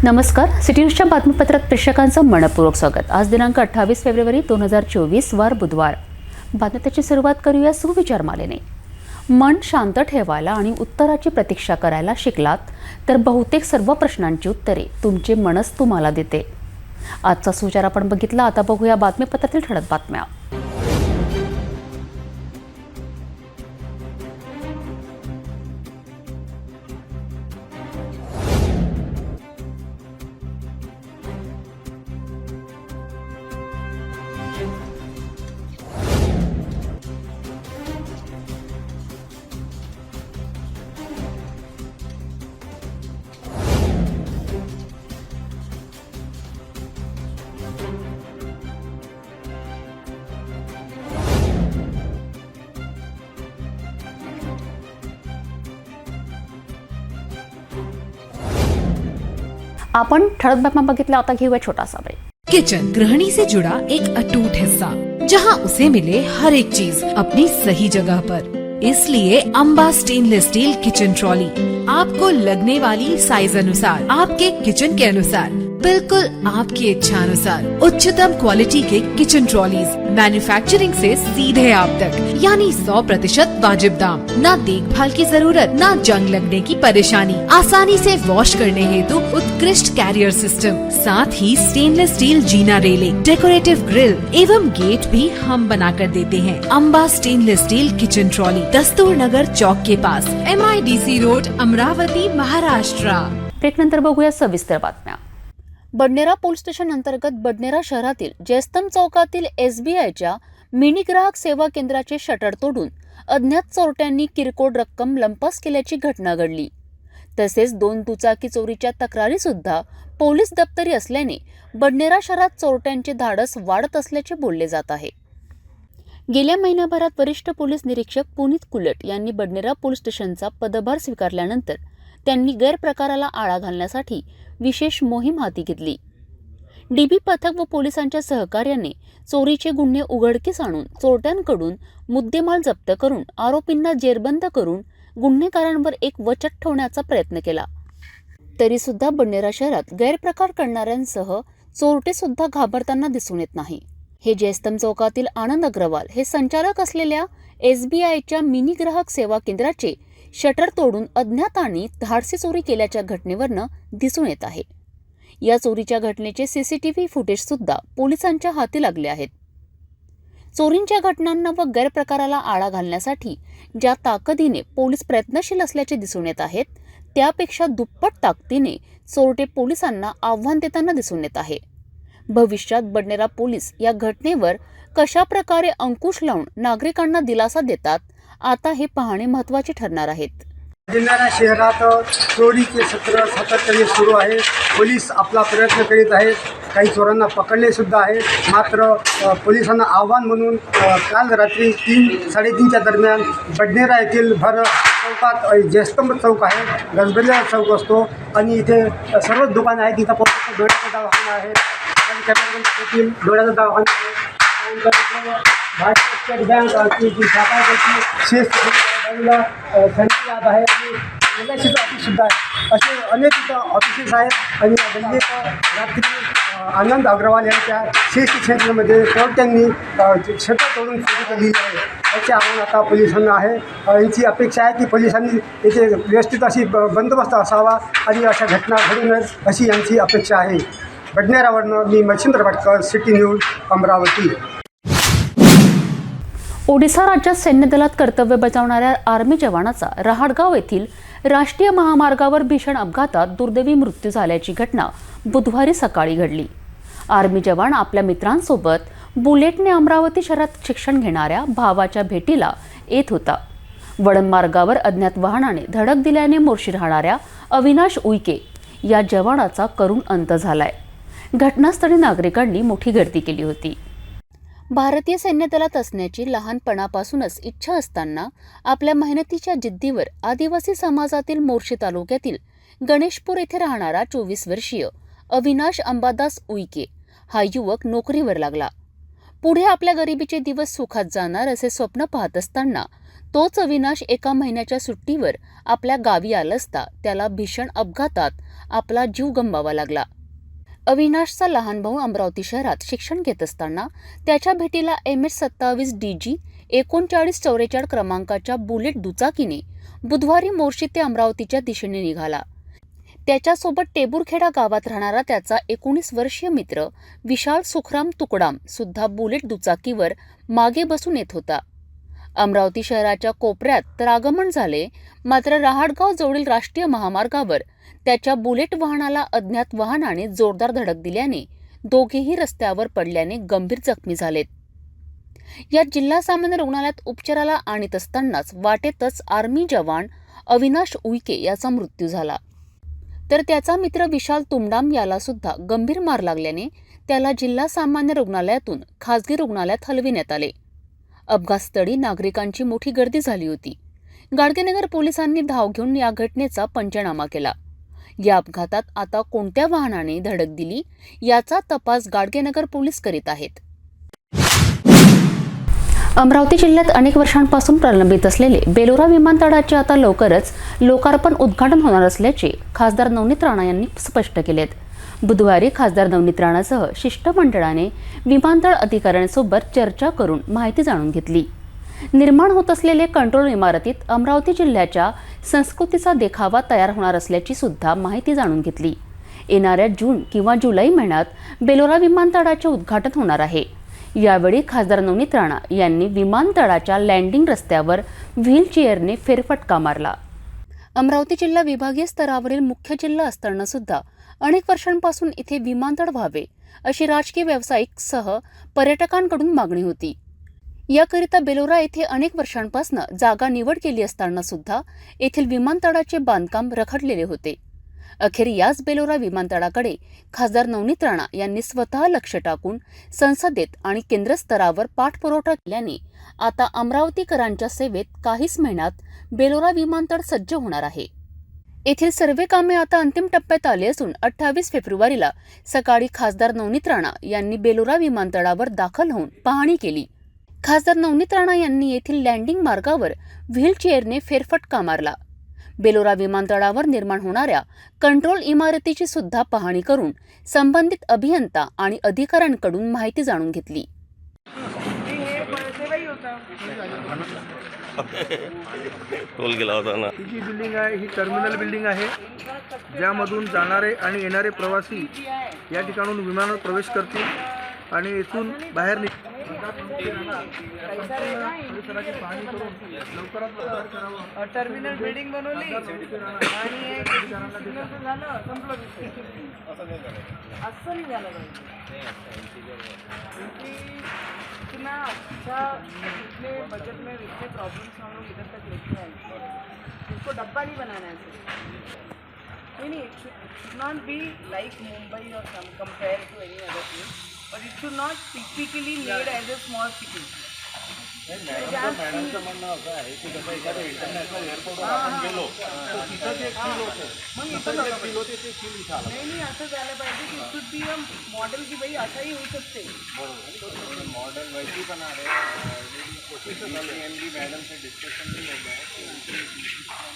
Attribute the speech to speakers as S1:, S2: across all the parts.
S1: नमस्कार, सिटी न्यूजच्या बातमीपत्रात प्रेक्षकांचं मनपूर्वक स्वागत। आज दिनांक 28 फेब्रुवारी 2024 वार बुधवार। बातमीची सुरुवात करूया सुविचार मालेने। मन शांत ठेवायला आणि उत्तराची प्रतीक्षा करायला शिकलात तर बहुतेक सर्व प्रश्नांची उत्तरे तुमचे मनच तुम्हाला देते। आजचा सुविचार आपण बघितला। आता बघूया बातमीपत्रातील ठळक बातम्या। आपण ठळक बातम्या बघितल्या। आता घेऊया छोटासा ब्रेक।
S2: किचन गृहिणी से जुड़ा एक अटूट हिस्सा, जहां उसे मिले हर एक चीज अपनी सही जगह पर। इसलिए Amba stainless steel kitchen trolley आपको लगने वाली साइज अनुसार, आपके किचन के अनुसार, बिल्कुल आपकी इच्छा अनुसार उच्चतम क्वालिटी के किचन ट्रॉलीज मैन्युफैक्चरिंग से सीधे आप तक, यानी 100% वाजिब दाम, ना देखभाल की जरूरत, ना जंग लगने की परेशानी, आसानी से वॉश करने हेतु उत्कृष्ट कैरियर सिस्टम, साथ ही स्टेनलेस स्टील जीना रेलिंग, डेकोरेटिव ग्रिल एवं गेट भी हम बना कर देते हैं। Amba stainless steel kitchen trolley, Dastur Nagar Chowk के पास, MIDC road, Amravati, Maharashtra.
S1: Break नंतर बघूया सविस्तर बातम्या। बडनेरा पोलीस स्टेशन अंतर्गत बडनेरा शहरातील जयस्तंभ चौकातील SBIच्या मिनी ग्राहक सेवा केंद्राचे शटर तोडून अज्ञात चोरट्यांनी किरकोळ रक्कम लंपास केल्याची घटना घडली। तसेच 2 दुचाकी चोरीच्या तक्रारी सुद्धा पोलीस दप्तरी असल्याने बडनेरा शहरात चोरट्यांचे धाडस वाढत असल्याचे बोलले जात आहे। गेल्या महिन्याभरात वरिष्ठ पोलीस निरीक्षक पुनीत कुलट यांनी बडनेरा पोलीस स्टेशनचा पदभार स्वीकारल्यानंतर त्यांनी गैरप्रकाराला आळा घालण्यासाठी विशेष मोहीम हाती घेतली। DB पथक व पोलिसांच्या सहकार्याने चोरीचे गुन्हे उघडकीस आणून चोरट्यांकडून मुद्देमाल जप्त करून आरोपींना जेरबंद करून गुन्हेगारांवर एक वचक ठेवण्याचा प्रयत्न केला। तरी सुद्धा बडनेरा शहरात गैरप्रकार करणाऱ्यांसह चोरटे सुद्धा घाबरताना दिसून येत नाही। हे जयस्तंभ चौकातील आनंद अग्रवाल हे संचालक असलेल्या SBIच्या मिनी ग्राहक सेवा केंद्राचे शटर तोडून अज्ञातांनी धाडसी चोरी केल्याच्या घटनेवरनं दिसून येत आहे। या चोरीच्या घटनेचे CCTV फुटेज सुद्धा पोलिसांच्या हाती लागले आहेत। चोरींच्या घटनांना व गैरप्रकाराला आळा घालण्यासाठी ज्या ताकदीने पोलीस प्रयत्नशील असल्याचे दिसून येत आहेत, त्यापेक्षा दुप्पट ताकदीने चोरटे पोलिसांना आव्हान देताना दिसून येत आहे। भविष्यात बडनेरा पोलीस या घटनेवर कशा प्रकारे अंकुश लावून नागरिकांना दिलासा देतात, आता हे पाहणे महत्त्वाचे ठरणार आहेत।
S3: बडनेरा शहरात चोरीचे सत्र सातत्याने सुरू आहे। पोलीस आपला प्रयत्न करीत आहेत, काही चोरांना पकडले सुद्धा आहे। मात्र पोलिसांना आव्हान म्हणून काल रात्री 3-3:30च्या दरम्यान बडनेरा येथील भर चौकात जयस्तंभ चौक आहे, गजबजलेला चौक असतो आणि इथे सर्वच दुकानं आहेत। तिथं डोळ्याचा दवाखाना आहे, येथील डोळ्याचा दवाखाना आहे, भारतीय स्टेट बँक शाखा शेष संधी याद आहे आणि LICचं ऑफिस सुद्धा आहे। असे अनेक इथं ऑफिसेस आहेत आणि रात्री आनंद अग्रवाल यांच्या CST सेंटरमध्ये चोरट्यांनी शटर तोडून चोरी केलेली आहे। याचे आव्हान आता पोलिसांना आहे। यांची अपेक्षा आहे की पोलिसांनी येथे व्यवस्थित अशी बंदोबस्त असावा आणि अशा घटना घडू नयेत अशी यांची अपेक्षा आहे। बडनेरावरनं मी मच्छिंद्र भटकर, सिटी न्यूज, अमरावती।
S1: ओडिशा राज्यात सैन्य दलात कर्तव्य बजावणाऱ्या आर्मी जवानाचा रहाटगाव येथील राष्ट्रीय महामार्गावर भीषण अपघातात दुर्दैवी मृत्यू झाल्याची घटना बुधवारी सकाळी घडली। आर्मी जवान आपल्या मित्रांसोबत बुलेटने अमरावती शहरात शिक्षण घेणाऱ्या भावाच्या भेटीला येत होता। वळण मार्गावर अज्ञात वाहनाने धडक दिल्याने मोर्शी राहणाऱ्या अविनाश उईके या जवानाचा करुण अंत झालाय। घटनास्थळी नागरिकांनी मोठी गर्दी केली होती। भारतीय सैन्य दलात असण्याची लहानपणापासूनच इच्छा असताना आपल्या मेहनतीच्या जिद्दीवर आदिवासी समाजातील मोर्शी तालुक्यातील गणेशपूर येथे राहणारा 24 वर्षीय अविनाश अंबादास उईके हा युवक नोकरीवर लागला। पुढे आपल्या गरिबीचे दिवस सुखात जाणार असे स्वप्न पाहत असताना तोच अविनाश एका महिन्याच्या सुट्टीवर आपल्या गावी आला असता त्याला भीषण अपघातात आपला जीव गमवावा लागला. अविनाशचा लहान भाऊ अमरावती शहरात शिक्षण घेत असताना त्याच्या भेटीला MH27 DG 3944 क्रमांकाच्या बुलेट दुचाकीने बुधवारी मोर्शी ते अमरावतीच्या दिशेने निघाला. त्याच्यासोबत टेबुरखेडा गावात राहणारा त्याचा 19 वर्षीय मित्र विशाल सुखराम तुकडाम सुद्धा बुलेट दुचाकीवर मागे बसून येत होता. अमरावती शहराच्या कोपऱ्यात तर आगमन झाले, मात्र रहाटगाव जवळील राष्ट्रीय महामार्गावर त्याच्या बुलेट वाहनाला अज्ञात वाहनाने जोरदार धडक दिल्याने दोघेही रस्त्यावर पडल्याने गंभीर जखमी झालेत. यात जिल्हा सामान्य रुग्णालयात उपचाराला आणत असतानाच वाटेतच आर्मी जवान अविनाश उईके याचा मृत्यू झाला. तर त्याचा मित्र विशाल तुमडाम याला सुद्धा गंभीर मार लागल्याने त्याला जिल्हा सामान्य रुग्णालयातून खासगी रुग्णालयात हलविण्यात आले. अपघातस्थळी नागरिकांची मोठी गर्दी झाली होती. गाडगेनगर पोलिसांनी धाव घेऊन या घटनेचा पंचनामा केला. या अपघातात आता कोणत्या वाहनाने धडक दिली याचा तपास गाडगेनगर पोलीस करीत आहेत. अमरावती जिल्ह्यात अनेक वर्षांपासून प्रलंबित असलेले बेलोरा विमानतळाचे आता लवकरच लोकार्पण उद्घाटन होणार असल्याचे खासदार नवनीत राणा यांनी स्पष्ट केलेत. बुधवारी खासदार नवनीत राणासह शिष्टमंडळाने विमानतळ अधिकाऱ्यांसोबत चर्चा करून माहिती जाणून घेतली. निर्माण होत असलेले कंट्रोल इमारतीत अमरावती जिल्ह्याच्या संस्कृतीचा देखावा तयार होणार असल्याची सुद्धा माहिती जाणून घेतली. येणाऱ्या जून किंवा जुलै महिन्यात बेलोरा विमानतळाचे उद्घाटन होणार आहे. यावेळी खासदार नवनीत राणा यांनी विमानतळाच्या लँडिंग रस्त्यावर व्हीलचेअरने फेरफटका मारला. अमरावती जिल्हा विभागीय स्तरावरील मुख्य जिल्हा असताना सुद्धा अनेक वर्षांपासून इथे विमानतळ व्हावे अशी राजकीय व्यावसायिक सह पर्यटकांकडून मागणी होती. याकरिता बेलोरा येथे अनेक वर्षांपासून जागा निवड केली असताना सुद्धा येथील विमानतळाचे बांधकाम रखडलेले होते. अखेर याच बेलोरा विमानतळाकडे खासदार नवनीत राणा यांनी स्वतः लक्ष टाकून संसदेत आणि केंद्र स्तरावर पाठपुरावा केल्याने आता अमरावतीकरांच्या सेवेत काहीच महिन्यात बेलोरा विमानतळ सज्ज होणार आहे. येथील सर्वे कामे आता अंतिम टप्प्यात आली असून 28 फेब्रुवारीला सकाळी खासदार नवनीत राणा यांनी बेलोरा विमानतळावर दाखल होऊन पाहणी केली. खासदार नवनीत राणा यांनी येथील लँडिंग मार्गावर व्हीलचेअरने फेरफटका मारला. बेलोरा विमानतळावर निर्माण होणाऱ्या कंट्रोल इमारतीची सुद्धा पाहणी करून संबंधित अभियंता आणि अधिकाऱ्यांकडून माहिती जाणून घेतली.
S4: टोल गेला होता ना.
S5: ही जी बिल्डिंग आहे ही टर्मिनल बिल्डिंग आहे, ज्यामधून जाणारे आणि येणारे प्रवासी या ठिकाणून विमानात प्रवेश करतील आणि इथून बाहेर
S6: टर्मिनल बिल्डिंग बनवली आणि असं नाही झालं इतना अच्छा इतने बजट में इतने प्रॉब्लम्स हम लोग इधर तक लेके आए. इसको डब्बा नहीं बनाना है. नहीं, it should not be like Mumbai or some compared to any other place, but it should not typically made as a small city.
S5: मॅडमचं म्हणणं असं आहे की जसं एखाद्या इंटरनॅशनल एअरपोर्टवर आपण गेलो तर तिथं जे फील होतं
S6: मग
S5: तिथं जे फील होते ते फील इथं आलं.
S6: नाही असं झालं पाहिजे की शुड बी अ मॉडेल की भाई असाही होऊ शकते.
S5: बरोबर, मॉडर्न वैसी बना रहे कोशिश एमडी मैडम से डिस्कशन भी हो गया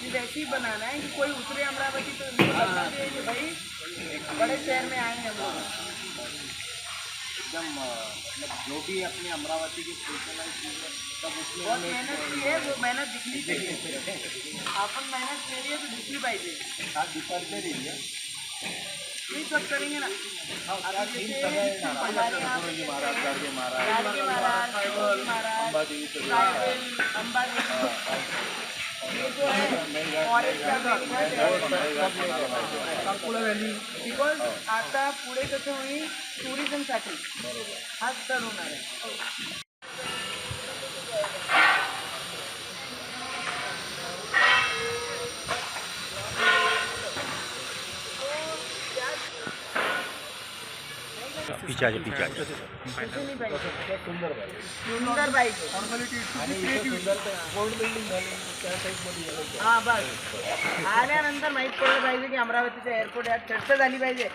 S6: कि वैसे ही बनाना है कि कोई उतरे अमरावती तो उनको लगना चाहिए कि भाई बड़े शहर में आए हैं वो
S5: एकदम मतलब जो भी अपने अमरावती की स्पेशलाइज चीज़ है तब उसमें
S6: बहुत मेहनत की है, वो मेहनत दिखनी चाहिए. आपण मेहनत केली है तो दिखली पाहिजे.
S5: आज दिखते रही है.
S6: नहीं सब करेंगे ना.
S5: अभी जैसे हमारे यहाँ महाराज गाड़गे महाराज
S6: अंबादेवी ये जो है फॉरेस्ट बिकॉज आता पुढे कसं होईल टुरिझमसाठी हा स्थळ होणार आहे.
S4: पीछे आजा
S6: कुठे नाही पाहिजे. सुंदर पाहिजे. हां बस आल्यानंतर माहीत पडलं पाहिजे की अमरावतीचं एअरपोर्ट यात चर्चा झाली पाहिजे.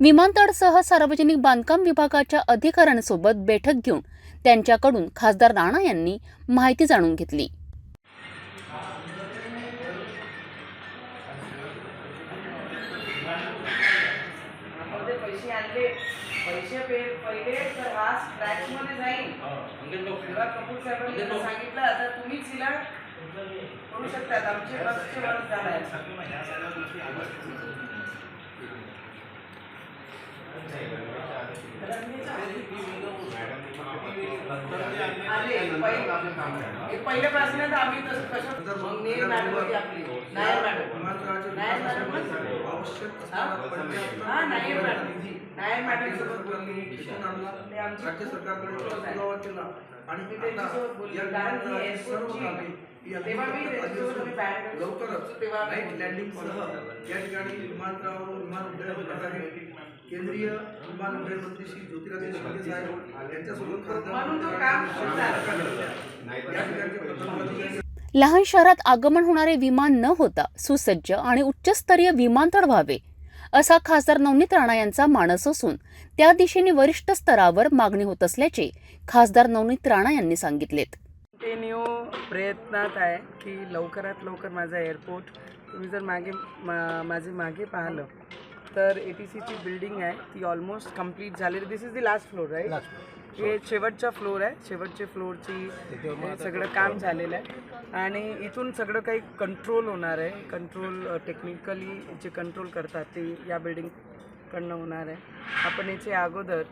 S1: विमानतळासह सार्वजनिक बांधकाम विभागाच्या अधिकाऱ्यांसोबत बैठक घेऊन त्यांच्याकडून खासदार राणा यांनी माहिती जाणून घेतली.
S6: पैसे आणले, पैसे पहिले तर हा स्क्रॅच मध्ये जाईल. तेव्हा कपूर साहेबांनी सांगितलं आता तुम्हीच हिला करू शकतात. आमचे बसचे वर्ष झालाय. पहिल्यापासून आम्ही तसं मग नेर मॅडम होती आपली, नायर मॅडम, नायर मॅडम, हा नायर मॅडम, नायर मॅडम सोबत बोलली. ते आमची
S5: राज्य सरकारकडे पुरावा केला आणि
S6: मी त्यांच्यासोबत बोलली. कारण ती एअरपोर्टची तेव्हा मी त्याच्यासोबत आम्ही बॅग
S5: लवकरच
S6: तेव्हा
S5: नाईट लँडिंगसह या ठिकाणी विमानतळावरून विमान उड्डाण होणार आहे. केंद्रीय विमान उड्डयन मंत्री श्री ज्योतिरादित्य शिंदे साहेब यांच्यासोबत
S6: म्हणून तो काम सुरू झालं.
S5: या ठिकाणचे प्रधानमंत्री
S1: लहान शहरात आगमन होणारे विमान न होता सुसज्ज आणि उच्चस्तरीय विमानतळ व्हावे असा खासदार नवनीत राणा यांचा मानस असून त्या दिशेने वरिष्ठ स्तरावर मागणी होत असल्याचे खासदार नवनीत राणा यांनी सांगितलेत.
S6: कंटिन्यू प्रयत्नात आहे की लवकरात लवकर माझा एअरपोर्ट, तुम्ही जर माझे मागे पाहिलं तर ATCची बिल्डिंग आहे ती ऑलमोस्ट कंप्लीट झालेली. This is the last floor right. हे शेवटचा फ्लोर आहे. शेवटच्या फ्लोअरची सगळं काम झालेलं आहे आणि इथून सगळं काही कंट्रोल होणार आहे. कंट्रोल टेक्निकली जे कंट्रोल करतात ते या बिल्डिंगकडनं होणार आहे. आपण याचे अगोदर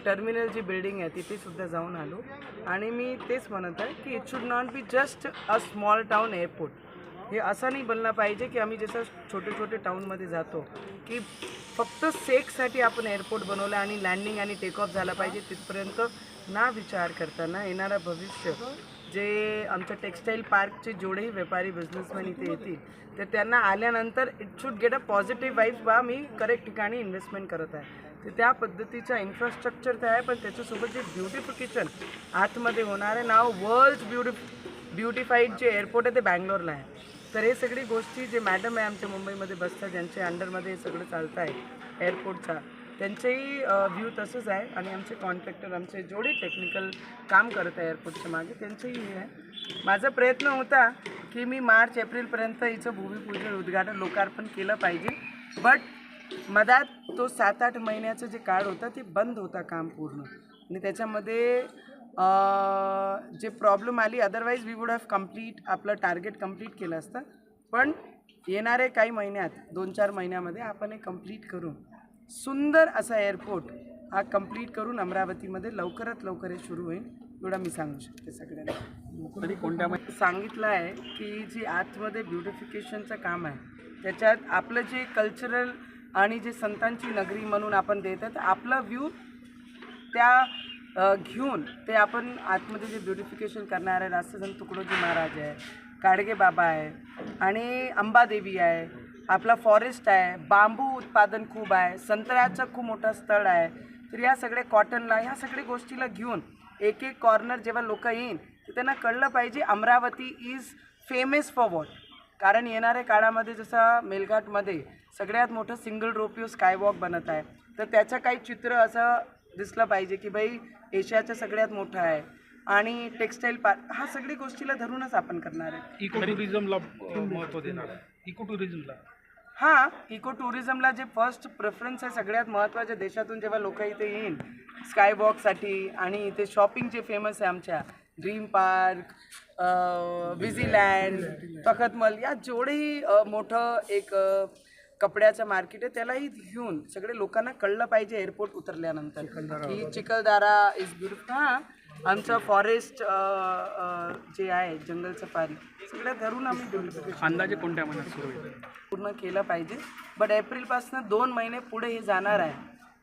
S6: टर्मिनल जी बिल्डिंग आहे तिथे सुद्धा जाऊन आलो आणि मी तेच म्हणत आहे की it should not be just a small town airport. हे असं नाही बनलं पाहिजे की आम्ही जसं छोटे छोटे टाऊनमध्ये जातो की फक्त सेकसाठी आपण एअरपोर्ट बनवलं आणि लँडिंग आणि टेक ऑफ झाला पाहिजे तिथपर्यंत ना विचार करताना येणारं भविष्य जे आमच्या टेक्स्टाईल पार्कचे जेवढेही व्यापारी बिझनेसमॅन इथे येतील तर त्यांना आल्यानंतर it should get a positive vibes. बा मी करेक्ट ठिकाणी इन्व्हेस्टमेंट करत आहे. तर त्या पद्धतीचा इन्फ्रास्ट्रक्चर तर आहे पण त्याच्यासोबत जे ब्युटिफिकेशन आतमध्ये होणार आहे. नाव वर्ल्ड ब्युटिफाईड जे एअरपोर्ट आहे ते बँगलोरला आहे. तर हे सगळी गोष्टी जे मॅडम आहे आमच्या मुंबईमध्ये बसतात ज्यांच्या अंडरमध्ये हे सगळं चालतं आहे एअरपोर्टचा त्यांचेही व्ह्यू तसंच आहे आणि आमचे कॉन्ट्रॅक्टर आमचे जेवढे टेक्निकल काम करत आहे एअरपोर्टच्या मागे त्यांचंही हे आहे. माझा प्रयत्न होता की मी मार्च-एप्रिलपर्यंत हिचं भूमिपूजन उद्घाटन लोकार्पण केलं पाहिजे. बट मधात तो 7-8 महिन्याचं जे काळ होता ते बंद होता काम पूर्ण आणि त्याच्यामध्ये जे प्रॉब्लेम आली. Otherwise we would have complete आपलं टार्गेट कम्प्लीट केलं असतं. पण येणारे काही महिन्यात 2-4 महिन्यामध्ये आपण हे कम्प्लीट करून सुंदर असा एअरपोर्ट हा कम्प्लीट करून अमरावतीमध्ये लवकरात लवकर हे सुरू होईल एवढं मी सांगू शकते सगळ्यांना.
S5: तरी कोणत्या
S6: सांगितलं आहे की जी आतमध्ये ब्युटिफिकेशनचं काम आहे त्याच्यात आपलं जे कल्चरल आणि जे संतांची नगरी म्हणून आपण देतात आपला व्ह्यू त्या घेऊन ते आपण आतमध्ये जे ब्युटिफिकेशन करणार आहे. राष्ट्रसंत तुकडोजी महाराज आहे, गाडगे बाबा आहे आणि अंबादेवी आहे, आपला फॉरेस्ट आहे, बांबू उत्पादन खूप आहे, संत्र्याचं खूप मोठं स्थळ आहे. तर या सगळे कॉटनला ह्या सगळ्या गोष्टीला घेऊन एक एक कॉर्नर जेव्हा लोक येईन तर त्यांना कळलं पाहिजे Amravati is famous for what. कारण येणाऱ्या काळामध्ये जसं मेलघाटमध्ये सगळ्यात मोठं सिंगल रोपियो स्कायवॉक बनत आहे तर त्याचं काही चित्र असं दिसलं पाहिजे की बाई एशियाचं सगळ्यात मोठं आहे आणि टेक्स्टाईल पार्क हा सगळी गोष्टीला धरूनच आपण करणार आहे.
S5: इको टुरिझमला महत्त्व देणार आहे. इको टुरिझमला
S6: हां इको टुरिझमला जे फर्स्ट प्रेफरन्स आहे सगळ्यात महत्त्वाच्या देशातून जेव्हा लोक इथे येईन स्कायवॉकसाठी आणि इथे शॉपिंग जे फेमस आहे आमच्या ड्रीम पार्क, विझीलँड, तखतमल या जेवढेही मोठं एक कपड्याचं मार्केट आहे त्यालाही घेऊन सगळे लोकांना कळलं पाहिजे एअरपोर्ट उतरल्यानंतर की चिखलदरा इज ब्युटिफुल. हां आमचं फॉरेस्ट जे आहे जंगल सफारी सगळ्या धरून आम्ही ब्युटिफिकेशन
S5: अंदाजे कोणत्या महिन्यात सुरू होईल
S6: पूर्ण केलं पाहिजे. बट एप्रिलपासून 2 महिने पुढे हे जाणार आहे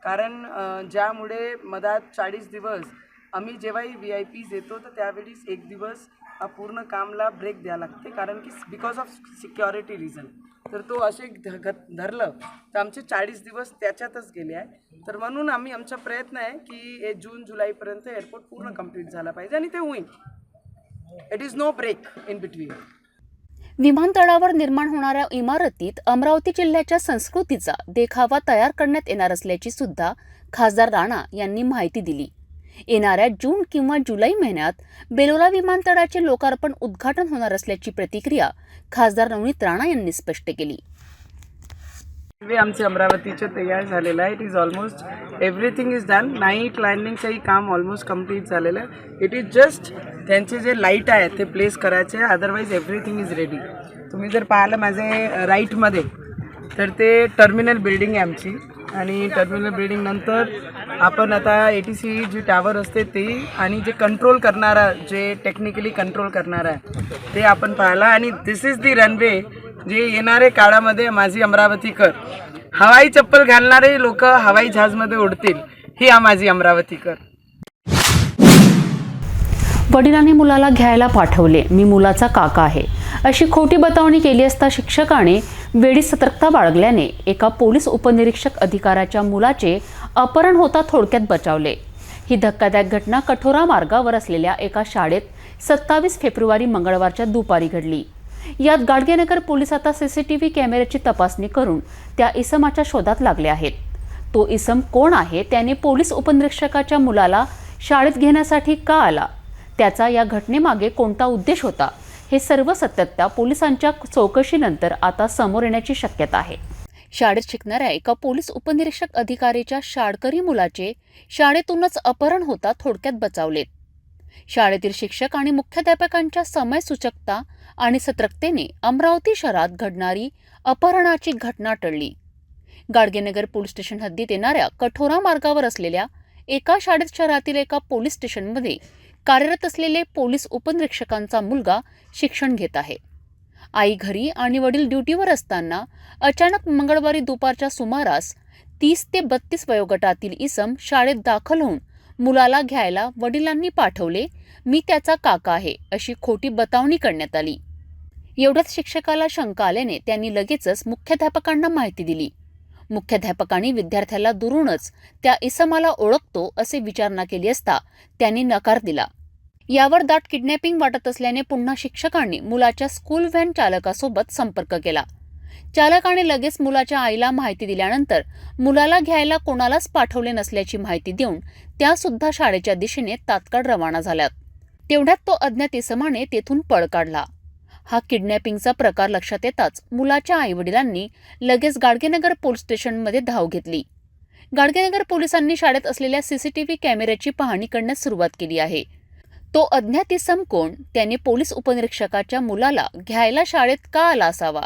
S6: कारण ज्यामुळे मधात 40 दिवस आम्ही जेव्हाही VIPs येतो तर त्यावेळीस 1 दिवस पूर्ण कामला ब्रेक द्यावं लागते कारण की बिकॉज ऑफ सिक्युरिटी रिझन. तर तो असे धरलं तर आमचे 40 दिवस त्याच्यातच गेले आहे. तर म्हणून आमचा प्रयत्न आहे की जून-जुलैपर्यंत एअरपोर्ट पूर्ण कंप्लीट झाला पाहिजे आणि ते होईल. It is no break in between.
S1: विमानतळावर निर्माण होणाऱ्या इमारतीत अमरावती जिल्ह्याच्या संस्कृतीचा देखावा तयार करण्यात येणार असल्याची सुद्धा खासदार राणा यांनी माहिती दिली. येणाऱ्या जून किंवा जुलै महिन्यात बेलोरा विमानतळाचे लोकार्पण उद्घाटन होणार असल्याची प्रतिक्रिया खासदार नवनीत राणा यांनी स्पष्ट केली.
S6: रेल्वे आमचे अमरावतीचे तयार झालेलं आहे. It is almost everything is done. Night लँडिंगचंही काम ऑलमोस्ट कम्प्लीट झालेलं आहे. इट इज जस्ट त्यांचे जे लाईट आहे ते प्लेस करायचे, अदरवाईज एव्हरीथिंग इज रेडी. तुम्ही जर पाहिलं माझे राईटमध्ये तर ते टर्मिनल बिल्डिंग आहे आमची, आणि टर्मिनल बिल्डिंग नंतर आपण आता ATC जी टावर असते ते, आणि जे कंट्रोल करणारा, जे टेक्निकली कंट्रोल करणारा आहे ते आपण पाहिला. आणि दिस इज दी रनवे जे येणाऱ्या काळामध्ये माझी अमरावतीकर, हवाई चप्पल घालणारे लोक हवाई जहाजमध्ये उडतील, ही माझी अमरावतीकर.
S1: वडिलांनी मुलाला घ्यायला पाठवले, मी मुलाचा काका आहे, अशी खोटी बतावणी केली असता शिक्षकाने वेळी सतर्कता बाळगल्याने एका पोलीस उपनिरीक्षक अधिकाऱ्याच्या मुलाचे अपहरण होता थोडक्यात बचावले. ही धक्कादायक घटना कठोरा मार्गावर असलेल्या एका शाळेत 27 फेब्रुवारी मंगळवारच्या दुपारी घडली. यात गाडगेनगर पोलीस आता CCTV कॅमेऱ्याची तपासणी करून त्या इसमाच्या शोधात लागले आहेत. तो इसम कोण आहे, त्याने पोलीस उपनिरीक्षकाच्या मुलाला शाळेत घेण्यासाठी का आला, त्याचा या घटनेमागे कोणता उद्देश होता, हे सर्व सत्यता पोलिसांच्या चौकशीनंतर आता समोर येण्याची शक्यता आहे. शाळेत शिकणाऱ्या एका पोलीस उपनिरीक्षक अधिकारीच्या शाळकरी मुलाचे शाळेतूनच अपहरण होता थोडक्यात बचावलेत. शाळेतील शिक्षक आणि मुख्याध्यापकांच्या समयसूचकता आणि सतर्कतेने अमरावती शहरात घडणारी अपहरणाची घटना टळली. गाडगेनगर पोलीस स्टेशन हद्दीत येणाऱ्या कठोरा मार्गावर असलेल्या एका शाळेत शहरातील एका पोलीस स्टेशनमध्ये कार्यरत असलेले पोलीस उपनिरीक्षकांचा मुलगा शिक्षण घेत आहे. आई घरी आणि वडील ड्युटीवर असताना अचानक मंगळवारी दुपारच्या सुमारास 30 ते 32 वयोगटातील इसम शाळेत दाखल होऊन मुलाला घ्यायला वडिलांनी पाठवले, मी त्याचा काका आहे, अशी खोटी बतावणी करण्यात आली. एवढ्यात शिक्षकाला शंका आल्याने त्यांनी लगेचच मुख्याध्यापकांना माहिती दिली. मुख्याध्यापकांनी विद्यार्थ्याला दुरूनच त्या इसमाला ओळखतो असे विचारणा केली असता त्यांनी नकार दिला. यावर दाट किडनॅपिंग वाटत असल्याने पुन्हा शिक्षकांनी मुलाच्या स्कूल व्हॅन चालकासोबत संपर्क केला. चालकाने लगेच मुलाच्या आईला माहिती दिल्यानंतर मुलाला घ्यायला कोणालाच पाठवले नसल्याची माहिती देऊन त्यासुद्धा शाळेच्या दिशेने तात्काळ रवाना झाल्यात. तेवढ्यात तो अज्ञात इसमाने तेथून पळ काढला. हा किडनॅपिंगचा प्रकार लक्षात येताच मुलाच्या आईवडिलांनी लगेच गाडगेनगर पोलीस स्टेशनमध्ये धाव घेतली. गाडगेनगर पोलिसांनी शाळेत असलेल्या CCTV कॅमेऱ्याची पाहणी करण्यास सुरुवात केली आहे. तो अज्ञात इसम कोण, त्याने पोलीस उपनिरीक्षकाच्या मुलाला घ्यायला शाळेत का आला असावा,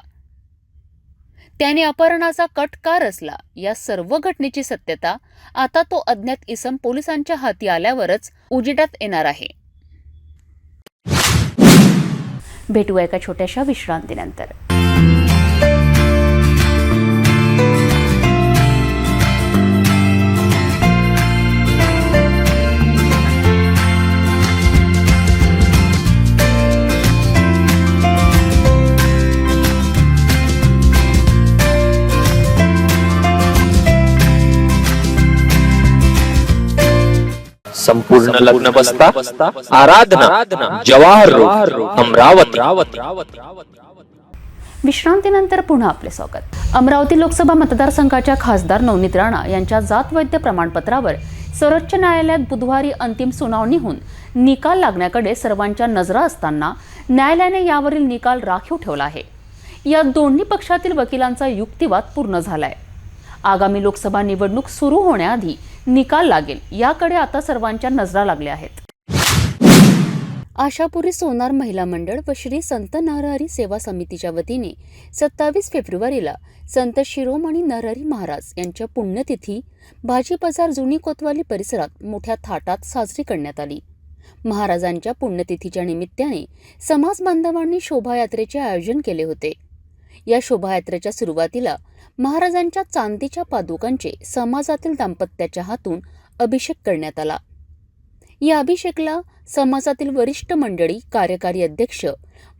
S1: त्याने अपहरणाचा कट का रचला, या सर्व घटनेची सत्यता आता तो अज्ञात इसम पोलिसांच्या हाती आल्यावरच उजेडात येणार आहे. भेटूया एका छोट्याशा विश्रांतीनंतर.
S7: संपूर्ण लग्न बसता आराधना जवाहर रोड अमरावती.
S1: विश्रांतीनंतर पुन्हा आपले स्वागत. अमरावती लोकसभा मतदारसंघाच्या खासदार नवनीत राणा यांच्या जात वैद्य प्रमाणपत्रावर सर्वोच्च न्यायालयात बुधवारी अंतिम सुनावणी होऊन निकाल लागण्याकडे सर्वांच्या नजरा असताना न्यायालयाने यावरील निकाल राखीव ठेवला आहे. या दोन्ही पक्षातील वकिलांचा युक्तिवाद पूर्ण झालाय. आगामी लोकसभा निवडणूक सुरू होण्याआधी निकाल लागेल याकडे आता सर्वांच्या नजरा लागल्या आहेत. आशापुरी सोनार महिला मंडळ व श्री संत नरहरी सेवा समितीच्या वतीने 27 फेब्रुवारीला संत शिरोमणी नरहरी महाराज यांच्या पुण्यतिथी भाजी बाजार जुनी कोतवाली परिसरात मोठ्या थाटात साजरी करण्यात आली. महाराजांच्या पुण्यतिथीच्या निमित्ताने समाज बांधवांनी शोभायात्रेचे आयोजन केले होते. या शोभायात्रेच्या सुरुवातीला महाराजांच्या चांदीच्या पादुकांचे समाजातील दाम्पत्याच्या हातून अभिषेक करण्यात आला. या अभिषेकला समाजातील वरिष्ठ मंडळी, कार्यकारी अध्यक्ष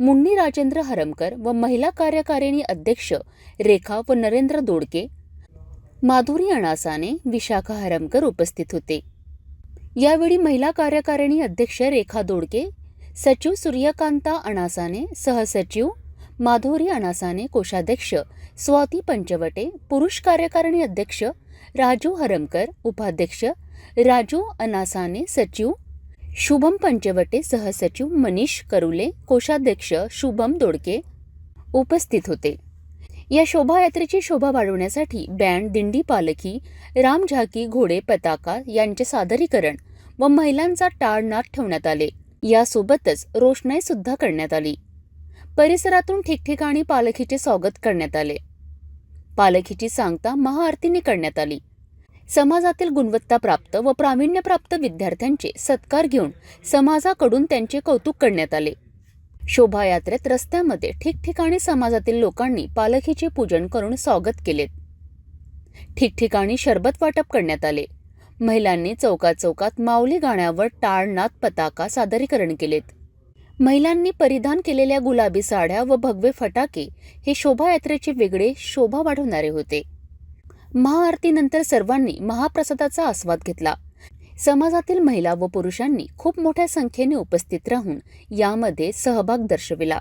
S1: मुन्नी राजेंद्र हरमकर व महिला कार्यकारिणी अध्यक्ष रेखा व नरेंद्र दोडके, माधुरी अणासाने, विशाखा हरमकर उपस्थित होते. यावेळी महिला कार्यकारिणी अध्यक्ष रेखा दोडके, सचिव सूर्यकांता अणासाने, सहसचिव माधुरी अणासाने, कोषाध्यक्ष स्वाती पंचवटे, पुरुष कार्यकारिणी अध्यक्ष राजू हरमकर, उपाध्यक्ष राजू अनासाने सचिव, शुभम पंचवटे सहसचिव, मनीष करुले कोषाध्यक्ष, शुभम दोडके उपस्थित होते. या शोभायात्रेची शोभा वाढवण्यासाठी बँड, दिंडी, पालखी, रामझाकी, घोडे, पताका यांचे सादरीकरण व महिलांचा टाळ नाद ठेवण्यात आले. यासोबतच रोषणाई सुद्धा करण्यात आली. परिसरातून ठिकठिकाणी पालखीचे स्वागत करण्यात आले. पालखीची सांगता महाआरतीने करण्यात आली. समाजातील गुणवत्ताप्राप्त व प्रावीण्यप्राप्त विद्यार्थ्यांचे सत्कार घेऊन समाजाकडून त्यांचे कौतुक करण्यात आले. शोभायात्रेत रस्त्यामध्ये ठिकठिकाणी समाजातील लोकांनी पालखीचे पूजन करून स्वागत केले. ठिकठिकाणी शरबत वाटप करण्यात आले. महिलांनी चौकात माऊली गाण्यावर टाळ, नाद, पताका सादरीकरण केलेत. महिलांनी परिधान केलेल्या गुलाबी साड्या व भगवे फटाके हे शोभायात्रेचे वेगळे शोभा वाढवणारे होते. महाआरतीनंतर सर्वांनी महाप्रसादाचा आस्वाद घेतला. समाजातील महिला व पुरुषांनी खूप मोठ्या संख्येने उपस्थित राहून यामध्ये सहभाग दर्शविला.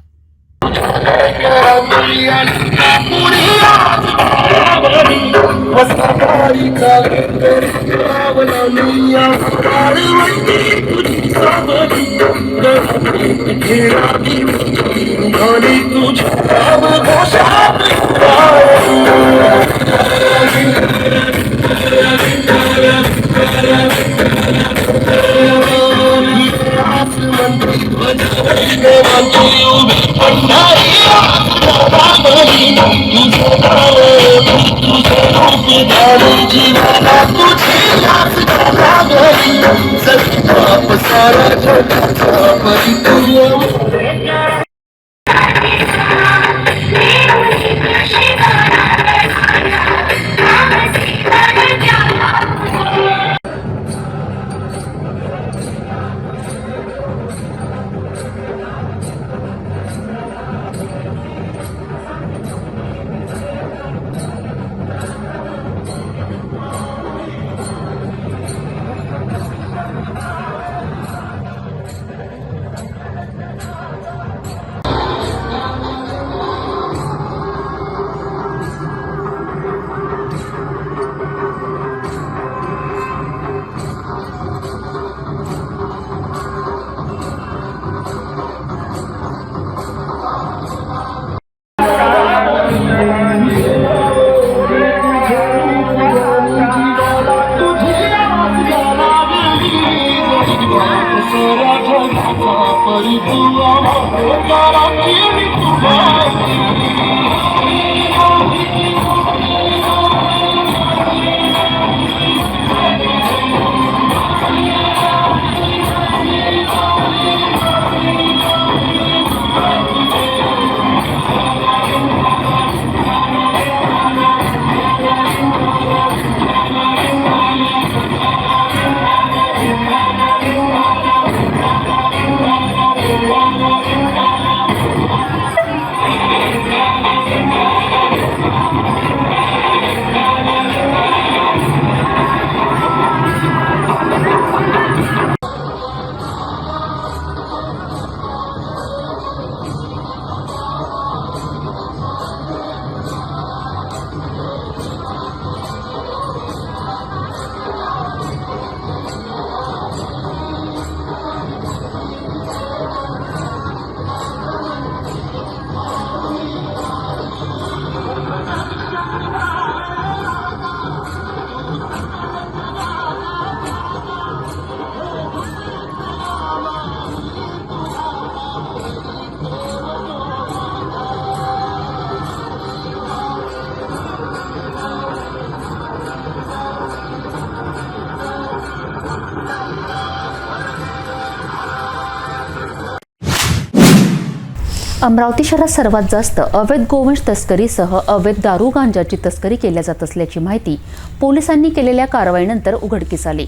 S1: अमरावती शहरात सर्वात जास्त अवैध गोवंश तस्करीसह अवैध दारू गांजाची तस्करी केल्या जात असल्याची माहिती पोलिसांनी केलेल्या कारवाईनंतर उघडकीस आली.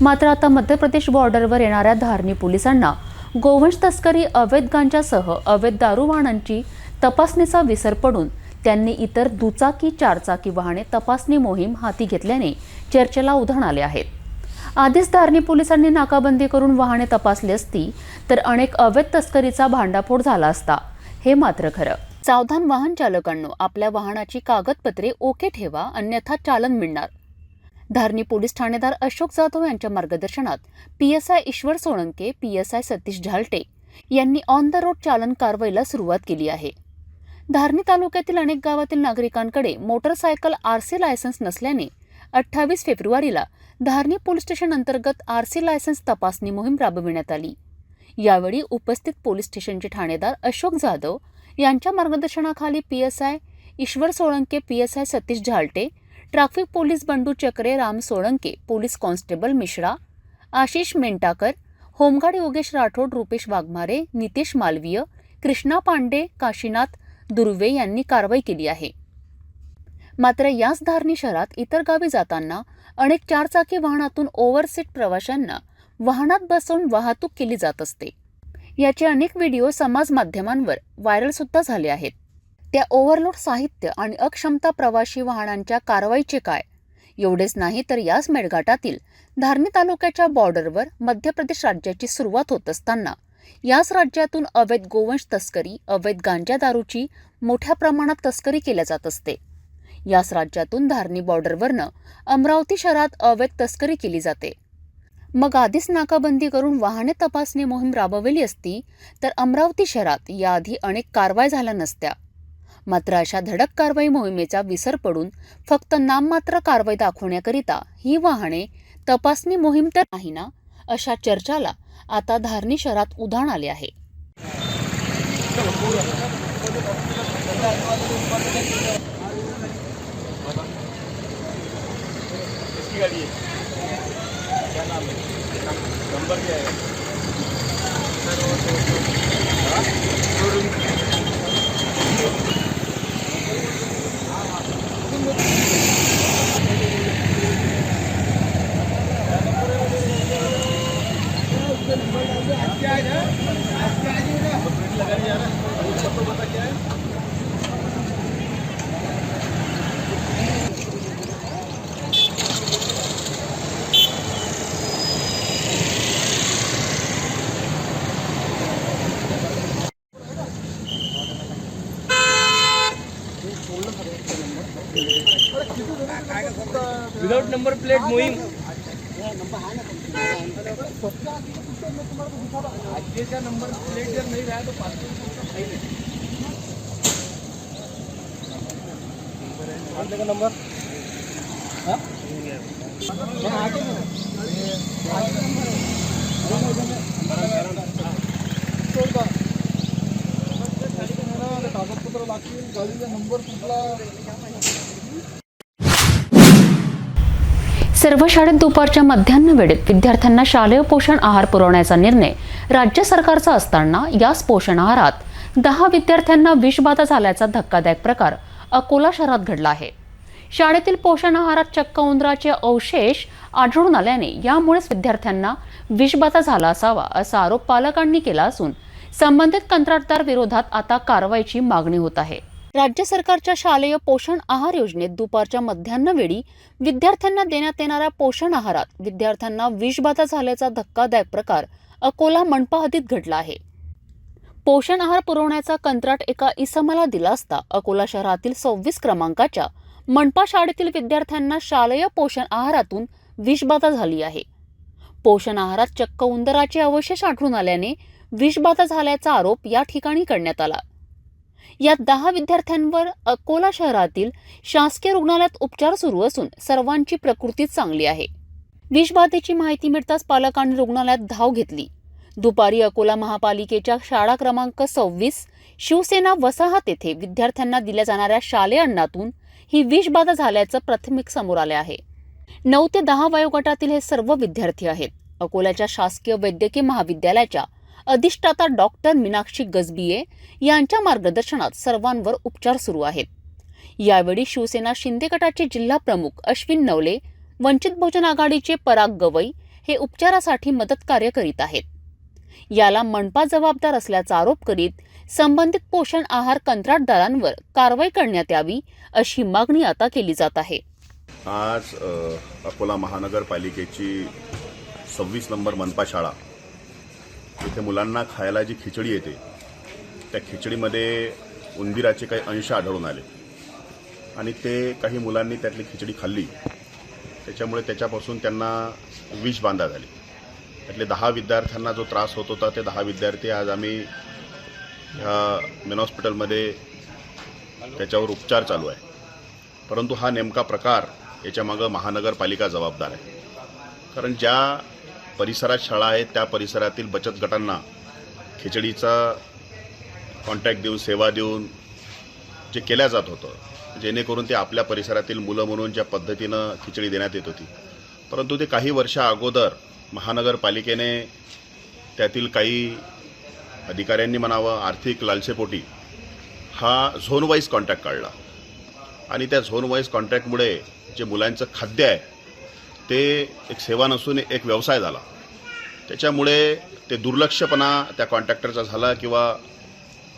S1: मात्र आता मध्य प्रदेश बॉर्डरवर येणाऱ्या धारणी पोलिसांना गोवंश तस्करी, अवैध गांजासह अवैध दारू वाहनांची तपासणीचा विसर पडून त्यांनी इतर दुचाकी, चारचाकी वाहने तपासणी मोहीम हाती घेतल्याने चर्चेला उधाण आले आहेत. आधीच धारणी पोलिसांनी नाकाबंदी करून वाहने तपासली असती तर अनेक अवैध तस्करीचा भांडाफोड झाला असता. हे मात्र खरं. सावधान वाहन चालकांनो, आपल्या वाहनाची कागदपत्रे ओके ठेवा, अन्यथा चालन मिळणार. धारणी पोलीस ठाणेदार अशोक जाधव यांच्या मार्गदर्शनात PSI ईश्वर सोळंके, PSI सतीश झालटे यांनी ऑन द रोड चालन कारवाईला सुरुवात केली आहे. धारणी तालुक्यातील अनेक गावातील नागरिकांकडे मोटरसायकल RC लायसन्स नसल्याने 28 फेब्रुवारीला धारणी पोलीस स्टेशन अंतर्गत RC लायसन्स तपासणी मोहीम राबविण्यात आली. यावेळी उपस्थित पोलीस स्टेशनचे ठाणेदार अशोक जाधव यांच्या मार्गदर्शनाखाली PSI Ishwar Solanke, PSI Satish Zalte, traffic police Bandu Chakre, Ram Solanke, police constable Mishra, Ashish Mentakar, home guard Yogesh Rathod, Rupesh Waghmare, Nitesh Malviya, Krishna Pande, Kashinath Durve यांनी कारवाई केली आहे. मात्र याच धारणी शहरात इतर गावी जाताना अनेक चारचाकी वाहनातून ओव्हरसीट प्रवाशांना वाहनात बसवून वाहतूक केली जात असते. याचे अनेक व्हिडिओ समाज माध्यमांवर व्हायरल सुद्धा झाले आहेत. त्या ओव्हरलोड साहित्य आणि अक्षमता प्रवासी वाहनांच्या कारवाईचे काय? एवढेच नाही तर याच मेळघाटातील धारणी तालुक्याच्या बॉर्डरवर मध्य प्रदेश राज्याची सुरुवात होत असताना याच राज्यातून अवैध गोवंश तस्करी, अवैध गांजा दारूची मोठ्या प्रमाणात तस्करी केल्या जात असते. याच राज्यातून धारणी बॉर्डरवरनं अमरावती शहरात अवैध तस्करी केली जाते. मग आधीच नाकाबंदी करून वाहने तपासणी मोहीम राबवली असती तर अमरावती शहरात याआधी अनेक कारवाई झाल्या नसत्या. मात्र अशा धडक कारवाई मोहिमेचा विसर पडून फक्त नाममात्र कारवाई दाखवण्याकरिता ही वाहने तपासणी मोहीम तर नाही ना, अशा चर्चाला आता धारणी शहरात उधाण आले आहे.
S5: विदाउट नंबर प्लेट मोहीम नंबर प्लेट जर नहीं रहा तो नंबर कागदपत्र लागतील, गाडीचा नंबर कुठला.
S1: सर्व शाळेत दुपारच्या मध्यान्ह वेळेत विद्यार्थ्यांना शालेय पोषण आहार पुरवण्याचा निर्णय राज्य सरकारचा असताना याच पोषण आहारात 10 विद्यार्थ्यांना विषबाधा झाल्याचा धक्कादायक प्रकार अकोला शहरात घडला आहे. शाळेतील पोषण आहारात चक्क उंदराचे अवशेष आढळून आल्याने यामुळेच विद्यार्थ्यांना विषबाधा झाला असावा असा आरोप पालकांनी केला असून संबंधित कंत्राटदार विरोधात आता कारवाईची मागणी होत आहे. राज्य सरकारच्या शालेय पोषण आहार योजनेत दुपारच्या मध्यान्ह वेळी विद्यार्थ्यांना देण्यात येणाऱ्या पोषण आहारात विद्यार्थ्यांना विषबाधा झाल्याचा धक्कादायक प्रकार अकोला मनपा हद्दीत घडला आहे. पोषण आहार पुरवण्याचा कंत्राट एका इसमाला दिला असता अकोला शहरातील 26 क्रमांकाच्या मनपा शाळेतील विद्यार्थ्यांना शालेय पोषण आहारातून विषबाधा झाली आहे. पोषण आहारात चक्क उंदराचे अवशेष आढळून आल्याने विषबाधा झाल्याचा आरोप या ठिकाणी करण्यात आला. यात 10 विद्यार्थ्यांवर अकोला शहरातील शासकीय रुग्णालयात उपचार सुरू असून सर्वांची प्रकृती चांगली आहे. विषबाधेची माहिती मिळताच पालकांनी रुग्णालयात धाव घेतली. दुपारी अकोला महापालिकेच्या शाळा क्रमांक 26 शिवसेना वसाहत येथे विद्यार्थ्यांना दिल्या जाणाऱ्या शालेय अन्नातून ही विषबाधा झाल्याचं प्राथमिक समोर आले आहे. 9 ते 10 वयोगटातील हे सर्व विद्यार्थी आहेत. अकोल्याच्या शासकीय वैद्यकीय महाविद्यालयाच्या अधिष्ठाता डॉक्टर मीनाक्षी गजबिये यांच्या मार्गदर्शनात सर्वांवर उपचार सुरू आहेत. यावेळी शिवसेना शिंदे गटाचे जिल्हा प्रमुख अश्विन नवले, वंचित बहुजन आघाडीचे पराग गवई हे उपचारासाठी मदत कार्य करीत आहेत. याला मनपा जबाबदार असल्याचा आरोप करीत संबंधित पोषण आहार कंत्राटदारांवर कारवाई करण्यात यावी अशी मागणी आता केली जात आहे.
S8: आज अकोला महानगरपालिकेची 26 नंबर मनपा शाळा इथे मुलांना खायला जी खिचडी येते त्या खिचडीमध्ये उंदीराचे काही अंश आढळून आले आणि ते काही मुलांनी त्यातली खिचडी खाल्ली त्याच्यामुळे त्याच्यापासून त्यांना विषबाधा झाली. त्यातले 10 विद्यार्थ्यांना जो त्रास होत होता ते 10 विद्यार्थी आज आम्ही ह्या मेन हॉस्पिटलमध्ये त्याच्यावर उपचार चालू आहे. परंतु हा नेमका प्रकार याच्यामागं महानगरपालिका जबाबदार आहे. कारण ज्या परिसरात शाळा आहेत त्या परिसरातील बचत गटांना खिचडीचा कॉन्ट्रॅक्ट देऊन सेवा देऊन जे केल्या जात होतं जेणेकरून ते आपल्या परिसरातील मुलं म्हणून ज्या पद्धतीनं खिचडी देण्यात येत होती, परंतु ते काही वर्षा अगोदर महानगरपालिकेने त्यातील काही अधिकाऱ्यांनी म्हणावं आर्थिक लालसेपोटी हा झोन वाईज कॉन्ट्रॅक्ट काढला आणि त्या झोन वाईज कॉन्ट्रॅक्टमुळे जे मुलांचं खाद्य आहे ते एक सेवा नसून एक व्यवसाय झाला. त्याच्यामुळे ते दुर्लक्षपणा त्या कॉन्ट्रॅक्टरचा झाला किंवा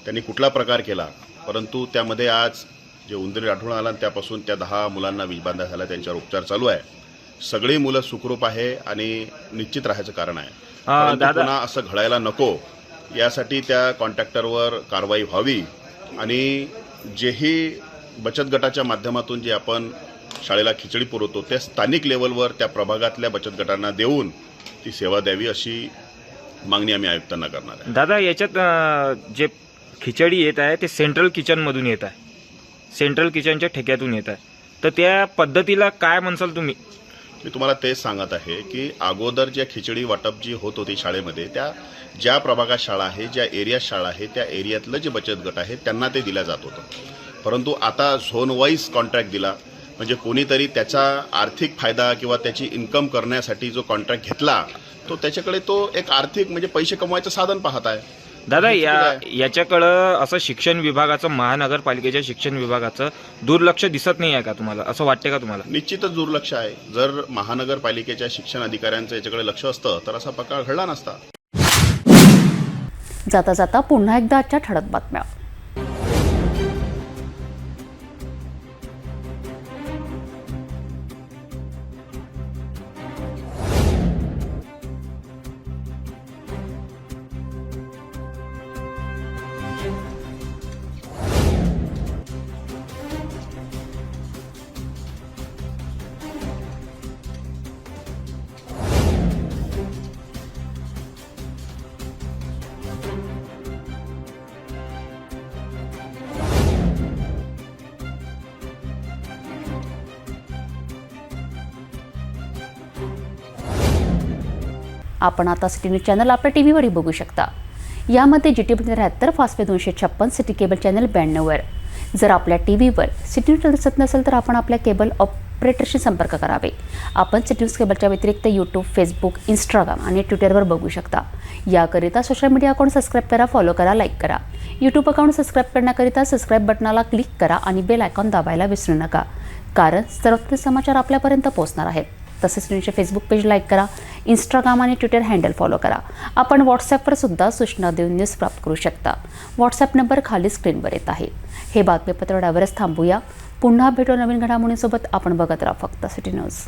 S8: त्यांनी कुठला प्रकार केला, परंतु त्यामध्ये आज जे उंदीर आढळून आला त्यापासून त्या 10 मुलांना विषबाधा झाला, त्यांच्यावर उपचार चालू आहे. सगळी मुलं सुखरूप आहे आणि निश्चित राहायचं कारण आहे. परंतु पुन्हा असं घडायला नको यासाठी त्या कॉन्ट्रॅक्टरवर कारवाई व्हावी आणि जेही बचत गटाच्या माध्यमातून जे आपण शाळेला खिचडी पुरवतो त्या स्थानिक लेवलवर त्या प्रभागातल्या बचत गटांना देऊन ती सेवा द्यावी अशी मागणी आम्ही आयुक्तांना करणार आहे.
S9: दादा, याच्यात जे खिचडी येत आहे ते सेंट्रल किचनमधून येत आहे, सेंट्रल किचनच्या ठेक्यातून येत आहे, तर त्या पद्धतीला काय म्हणसाल तुम्ही?
S8: मी तुम्हाला तेच सांगत आहे की अगोदर ज्या खिचडी वाटप जी होत होती शाळेमध्ये त्या ज्या प्रभागात शाळा आहे, ज्या एरियात शाळा आहे त्या एरियातलं जे बचत गट आहे त्यांना ते दिलं जात होतं. परंतु आता झोन वाईज कॉन्ट्रॅक्ट दिला म्हणजे कोणीतरी त्याचा आर्थिक फायदा किंवा त्याची इन्कम करण्यासाठी जो कॉन्ट्रॅक्ट घेतला तो त्याच्याकडे तो एक आर्थिक म्हणजे पैसे कमवायचं साधन पाहत आहे.
S9: दादा, याच्याकडं असं शिक्षण विभागाचं, महानगरपालिकेच्या शिक्षण विभागाचं दुर्लक्ष दिसत नाही आहे का तुम्हाला? असं वाटते का तुम्हाला?
S8: निश्चितच दुर्लक्ष आहे. जर महानगरपालिकेच्या शिक्षण अधिकाऱ्यांचं याच्याकडे लक्ष असतं तर असा प्रकार घडला नसता.
S1: जाता जाता पुन्हा एकदा आजच्या ठळक बातम्या. आपण आता सिटी न्यूज चॅनल आपल्या टीव्हीवरही बघू शकता. यामध्ये GT 73, Fastway 256, city cable channel 92वर. जर आपल्या टीव्हीवर सिटी न्यूज दिसत नसेल तर आपण आपल्या केबल ऑपरेटरशी संपर्क करावे. आपण सिटी न्यूज केबलच्या व्यतिरिक्त यूट्यूब, फेसबुक, इंस्टाग्राम आणि ट्विटरवर बघू शकता. याकरिता सोशल मीडिया अकाउंट सबस्क्राईब करा, फॉलो करा, लाईक करा. यूट्यूब अकाउंट सबस्क्राईब करण्याकरिता सबस्क्राईब बटनाला क्लिक करा आणि बेल आयकॉन दाबायला विसरू नका, कारण सर्वोत्तम समाचार आपल्यापर्यंत पोहोचणार आहेत. तसेच न्यूजचे फेसबुक पेज लाईक करा, इंस्टाग्राम आणि ट्विटर हँडल फॉलो करा. आपण व्हॉट्सॲपवर सुद्धा सूचना देऊन न्यूज प्राप्त करू शकता. व्हॉट्सॲप नंबर खाली स्क्रीनवर येत आहे. हे बातमीपत्र एवढ्यावरच थांबूया. पुन्हा भेटू नवीन घडामोडींसोबत. आपण बघत राहा फक्त सिटी न्यूज.